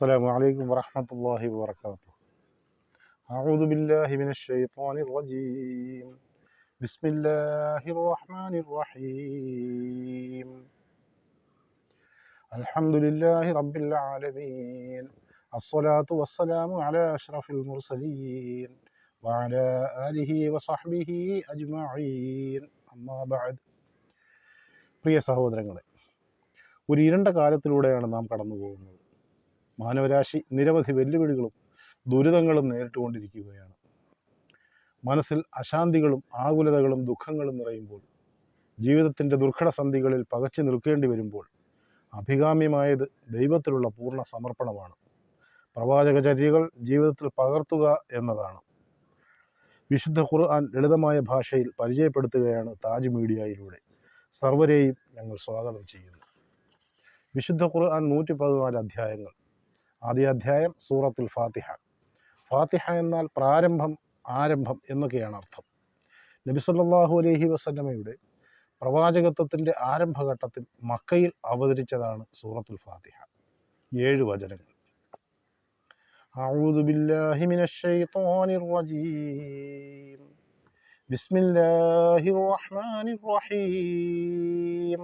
السلام عليكم ورحمة الله وبركاته. أعوذ بالله من الشيطان الرجيم. بسم الله الرحمن الرحيم. الحمد لله رب العالمين. الصلاة والسلام على أشرف المرسلين وعلى آله وصحبه أجمعين. أما بعد. പ്രിയ സഹോദരങ്ങളെ, ഒരു ഇരുണ്ട കാലത്തിലൂടെയാണ് നാം കടന്നു പോകുന്നത്. മാനവരാശി നിരവധി വെല്ലുവിളികളും ദുരിതങ്ങളും നേരിട്ടുകൊണ്ടിരിക്കുകയാണ്. മനസ്സിൽ അശാന്തികളും ആകുലതകളും ദുഃഖങ്ങളും നിറയുമ്പോൾ, ജീവിതത്തിൻ്റെ ദുർഘടസന്ധികളിൽ പകച്ചു നിൽക്കേണ്ടി വരുമ്പോൾ, അഭികാമ്യമായത് ദൈവത്തിലുള്ള പൂർണ്ണ സമർപ്പണമാണ്. പ്രവാചകചര്യകൾ ജീവിതത്തിൽ പകർത്തുക എന്നതാണ്. വിശുദ്ധ ഖുർആൻ ലളിതമായ ഭാഷയിൽ പരിചയപ്പെടുത്തുകയാണ് താജ് മീഡിയയിലൂടെ. സർവരെയും ഞങ്ങൾ സ്വാഗതം ചെയ്യുന്നു. വിശുദ്ധ ഖുർആൻ 114 അധ്യായങ്ങൾ. ആദ്യ അധ്യായം സൂറത്തുൽ ഫാത്തിഹ. ഫാത്തിഹ എന്നാൽ പ്രാരംഭം, ആരംഭം എന്നൊക്കെയാണ് അർത്ഥം. നബി സല്ലല്ലാഹു അലൈഹി വസല്ലമയുടെ പ്രവാചകത്വത്തിൻ്റെ ആരംഭഘട്ടത്തിൽ മക്കയിൽ അവതരിച്ചതാണ് സൂറത്തുൽ ഫാത്തിഹ. 7 വചനങ്ങൾ. അഊദു ബില്ലാഹി മിനശ് ശൈത്വാനിർ റജീം. ബിസ്മില്ലാഹിർ റഹ്മാനിർ റഹീം.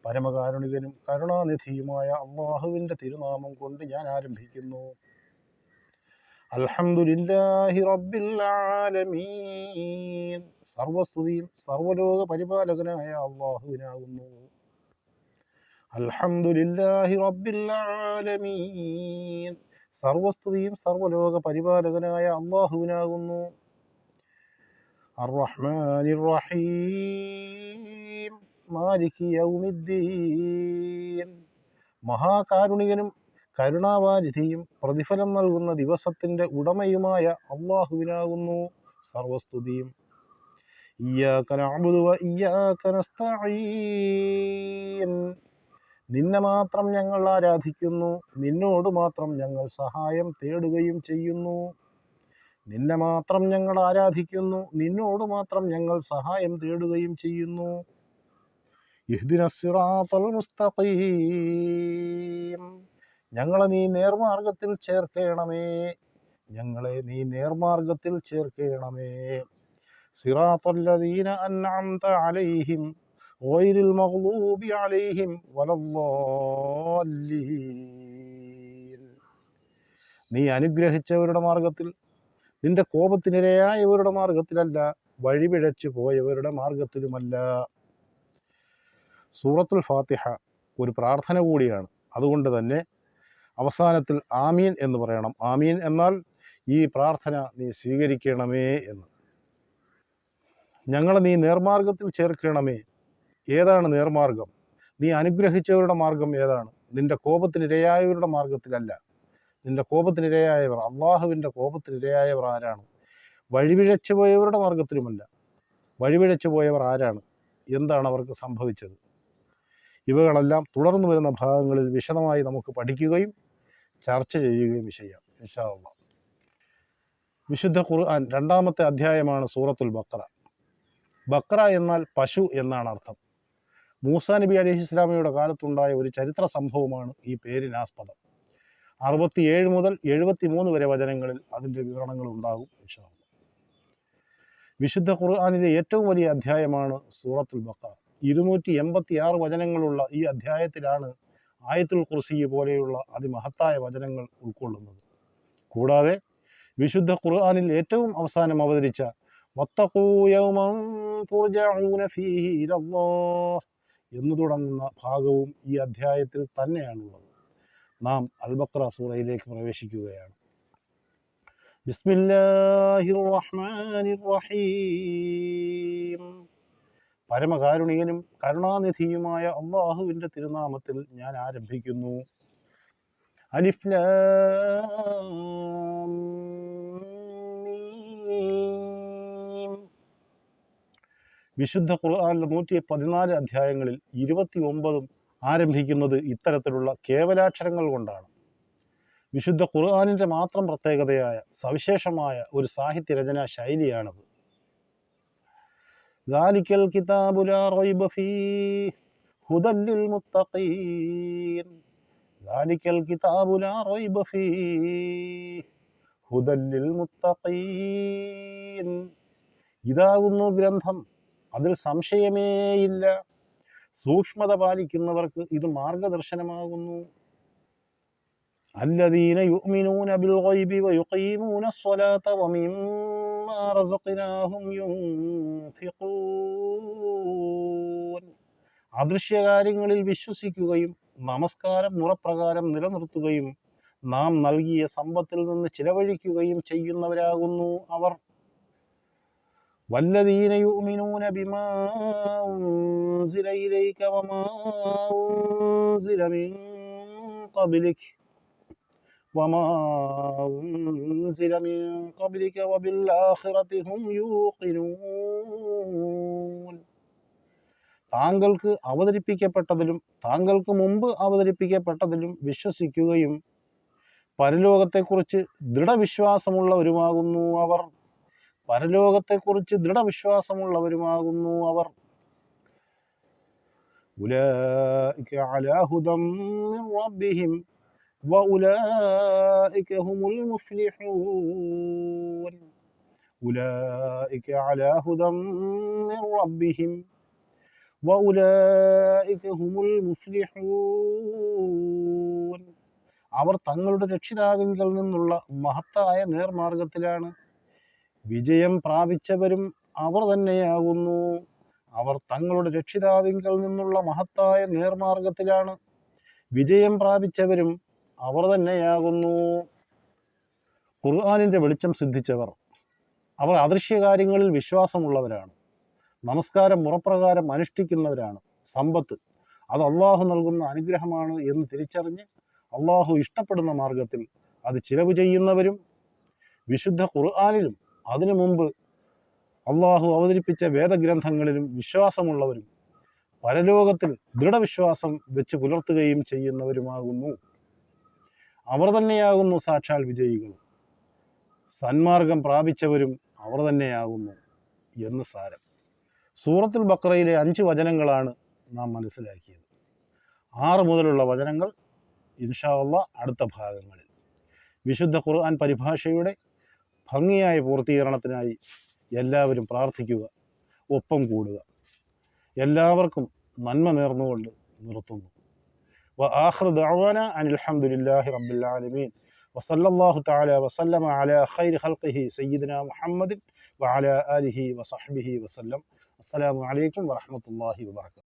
പരമകാരുണികനും കരുണാനിധിയുമായ അല്ലാഹുവിൻ്റെ തിരുനാമം കൊണ്ട് ഞാൻ ആരംഭിക്കുന്നു. അൽഹംദുലില്ലാഹി റബ്ബിൽ ആലമീൻ. സർവസ്തുതിയും സർവലോക പരിപാലകനായ അല്ലാഹുവിനാകുന്നു. അൽഹംദുലില്ലാഹി റബ്ബിൽ ആലമീൻ. സർവസ്തുതിയും സർവലോക പരിപാലകനായ അല്ലാഹുവിനാകുന്നു. അർറഹ്മാനിർ റഹീം. മാലികി യൗമിദ്ദീൻ. മഹാകാരുണികനും കരുണാവാരിധിയും പ്രതിഫലം നൽകുന്ന ദിവസത്തിൻ്റെ ഉടമയുമായ അല്ലാഹുവിനാകുന്നു സർവസ്തുതിയും. ഇയ്യാക നഅ്ബുദു വ ഇയ്യാക നസ്തഈൻ. നിന്നെ മാത്രം ഞങ്ങൾ ആരാധിക്കുന്നു, നിന്നോട് മാത്രം ഞങ്ങൾ സഹായം തേടുകയും ചെയ്യുന്നു. നിന്നെ മാത്രം ഞങ്ങൾ ആരാധിക്കുന്നു, നിന്നോട് മാത്രം ഞങ്ങൾ സഹായം തേടുകയും ചെയ്യുന്നു. ഇഹ്ദിനസ് സിറാത്തൽ മുസ്തഖീം. ഞങ്ങളെ നീ നേർമാർഗത്തിൽ ചേർക്കണമേ, ഞങ്ങളെ നീ നേർമാർഗത്തിൽ ചേർക്കണമേ. സിറാത്തല്ലദീന അൻഅംത അലൈഹിം ഗൈറിൽ മഗ്ദൂബി അലൈഹിം വലദ്ദാല്ലീൻ. നീ അനുഗ്രഹിച്ചവരുടെ മാർഗത്തിൽ, നിന്റെ കോപത്തിനിരയായവരുടെ മാർഗത്തിലല്ല, വഴിപിഴച്ചു പോയവരുടെ മാർഗത്തിലുമല്ല. സൂറത്തുൽ ഫാത്തിഹ ഒരു പ്രാർത്ഥന കൂടിയാണ്. അതുകൊണ്ട് തന്നെ അവസാനത്തിൽ ആമീൻ എന്ന് പറയണം. ആമീൻ എന്നാൽ ഈ പ്രാർത്ഥന നീ സ്വീകരിക്കണമേ എന്ന്. ഞങ്ങളെ നീ നേർമാർഗത്തിൽ ചേർക്കണമേ. ഏതാണ് നേർമാർഗം? നീ അനുഗ്രഹിച്ചവരുടെ മാർഗം ഏതാണ്? നിന്റെ കോപത്തിനിരയായവരുടെ മാർഗത്തിലല്ല. നിന്റെ കോപത്തിനിരയായവർ, അള്ളാഹുവിൻ്റെ കോപത്തിനിരയായവർ ആരാണ്? വഴിപിഴച്ചു പോയവരുടെ മാർഗത്തിലുമല്ല. വഴിപിഴച്ചു പോയവർ ആരാണ്? എന്താണ് അവർക്ക് സംഭവിച്ചത്? ഇവകളെല്ലാം തുടർന്നു വരുന്ന ഭാഗങ്ങളിൽ വിശദമായി നമുക്ക് പഠിക്കുകയും ചർച്ച ചെയ്യുകയും ചെയ്യാം ഇൻഷാ അല്ലാഹ്. വിശുദ്ധ ഖുർആൻ 2-ാമത്തെ അധ്യായമാണ് സൂറത്തുൽ ബഖറ. ബഖറ എന്നാൽ പശു എന്നാണ് അർത്ഥം. മൂസാ നബി അലൈഹിസ്സലാമയുടെ കാലത്തുണ്ടായ ഒരു ചരിത്ര സംഭവമാണ് ഈ പേരിനാസ്പദം. 67 മുതൽ 73 വരെ വചനങ്ങളിൽ അതിൻ്റെ വിവരണങ്ങൾ ഉണ്ടാകും ഇൻഷാ അല്ലാഹ്. വിശുദ്ധ ഖുർആനിലെ ഏറ്റവും വലിയ അധ്യായമാണ് സൂറത്തുൽ ബഖറ. 286 വചനങ്ങളുള്ള ഈ അധ്യായത്തിലാണ് ആയത്തുൽ കുർസി പോലെയുള്ള അതിമഹത്തായ വചനങ്ങൾ ഉൾക്കൊള്ളുന്നത്. കൂടാതെ വിശുദ്ധ ഖുർആനിൽ ഏറ്റവും അവസാനം അവതരിച്ച വത്തഖൂ യൗമൻ തുർജഊന ഫീഹി ഇലല്ലാഹ് എന്ന് തുടങ്ങുന്ന ഭാഗവും ഈ അധ്യായത്തിൽ തന്നെയാണുള്ളത്. നാം അൽ ബഖറ സൂറയിലേക്ക് പ്രവേശിക്കുകയാണ്. ബിസ്മില്ലാഹിർ റഹ്മാനിർ റഹീം. പരമകാരുണികനും കരുണാനിധിയുമായ അല്ലാഹുവിൻ്റെ തിരുനാമത്തിൽ ഞാൻ ആരംഭിക്കുന്നു. അലിഫ് ലാം മീം. വിശുദ്ധ ഖുർആനിലെ 114 അധ്യായങ്ങളിൽ 29 ആരംഭിക്കുന്നത് ഇത്തരത്തിലുള്ള കേവലാക്ഷരങ്ങൾ കൊണ്ടാണ്. വിശുദ്ധ ഖുർആനിൻ്റെ മാത്രം പ്രത്യേകതയായ സവിശേഷമായ ഒരു സാഹിത്യരചനാ ശൈലിയാണത്. ദാലിക്കൽ കിതാബു ലാ റൈബ ഫീഹി ഹുദൻ ലിൽ മുത്തഖീൻ. ദാലിക്കൽ കിതാബു ലാ റൈബ ഫീഹി ഹുദൽ ലിൽ മുത്തഖീൻ. ഇതാകുന്നു ഗ്രന്ഥം, അതിൽ സംശയമേയില്ല, സൂക്ഷ്മത പാലിക്കുന്നവർക്ക് ഇത് മാർഗദർശനമാകുന്നു. الذين يؤمنون بالغيب ويقيمون الصلاة ومما رزقناهم ينفقون. അദൃശ്യകാര്യങ്ങളിൽ വിശ്വസിക്കുകയും നമസ്കാരം മുറപ്രകാരം നിലനിർത്തുകയും നാം നൽകിയ സമ്പത്തിൽ നിന്ന് ചിലവഴിക്കുകയും ചെയ്യുന്നവരാകുന്നു അവർ. വല്ലദീന യുഅ്മിനൂന ബിമാ ഉൻസില ഇലൈക വമാ ഉൻസില മിൻ ഖബ്ലിക وما أنزل من قبلك وبالآخرة هم يوقنون. താങ്കൾക്ക് അവതരിപ്പിക്കപ്പെട്ടതിലും താങ്കൾക്ക് മുമ്പ് അവതരിപ്പിക്കപ്പെട്ടതിലും വിശ്വസിക്കുകയും പരലോകത്തെക്കുറിച്ച് ദൃഢവിശ്വാസമുള്ളവരുമാകുന്നു അവർ. പരലോകത്തെക്കുറിച്ച് ദൃഢവിശ്വാസമുള്ളവരുമാകുന്നു അവർ. ഉലൈക അലാ ഹുദം മിൻ റബ്ബിഹിം وأولئك هم المفلحون. أولئك على هدى من ربهم وأولئك هم المفلحون. അവർ തങ്ങളുടെ രക്ഷിതാവിങ്കൽ നിന്നുള്ള മഹത്തായ നേർമാർഗത്തിലാണ്. വിജയം പ്രാപിച്ചവരും അവർ തന്നെയാകുന്നു. അവർ തങ്ങളുടെ രക്ഷിതാവിങ്കൽ നിന്നുള്ള മഹത്തായ നേർമാർഗത്തിലാണ്. വിജയം പ്രാപിച്ചവരും അവർ തന്നെയാകുന്നു. ഖുർആനിൻ്റെ വെളിച്ചം സിദ്ധിച്ചവർ, അവർ അദൃശ്യകാര്യങ്ങളിൽ വിശ്വാസമുള്ളവരാണ്. നമസ്കാരം മുറപ്രകാരം അനുഷ്ഠിക്കുന്നവരാണ്. സമ്പത്ത് അത് അള്ളാഹു നൽകുന്ന അനുഗ്രഹമാണ് എന്ന് തിരിച്ചറിഞ്ഞ് അള്ളാഹു ഇഷ്ടപ്പെടുന്ന മാർഗത്തിൽ അത് ചിലവ് ചെയ്യുന്നവരും, വിശുദ്ധ ഖുർആനിലും അതിനു മുമ്പ് അള്ളാഹു അവതരിപ്പിച്ച വേദഗ്രന്ഥങ്ങളിലും വിശ്വാസമുള്ളവരും പരലോകത്തിൽ ദൃഢവിശ്വാസം വെച്ച് പുലർത്തുകയും ചെയ്യുന്നവരുമാകുന്നു. അവർ തന്നെയാകുന്നു സാക്ഷാൽ വിജയികൾ. സന്മാർഗം പ്രാപിച്ചവരും അവർ തന്നെയാകുന്നു എന്ന് സാരം. സൂറത്തുൽ ബഖറയിലെ 5 വചനങ്ങളാണ് നാം മനസ്സിലാക്കിയത്. 6 മുതലുള്ള വചനങ്ങൾ ഇൻഷാ അല്ലാഹ് അടുത്ത ഭാഗങ്ങളിൽ. വിശുദ്ധ ഖുർആൻ പരിഭാഷയുടെ ഭംഗിയായ പൂർത്തീകരണത്തിനായി എല്ലാവരും പ്രാർത്ഥിക്കുക, ഒപ്പം കൂടുക. എല്ലാവർക്കും നന്മ നേർന്നുകൊണ്ട് നിർത്തുന്നു. وآخر دعوانا أن الحمد لله رب العالمين وصلى الله تعالى وسلم على خير خلقه سيدنا محمد وعلى آله وصحبه وسلم. السلام عليكم ورحمة الله وبركاته.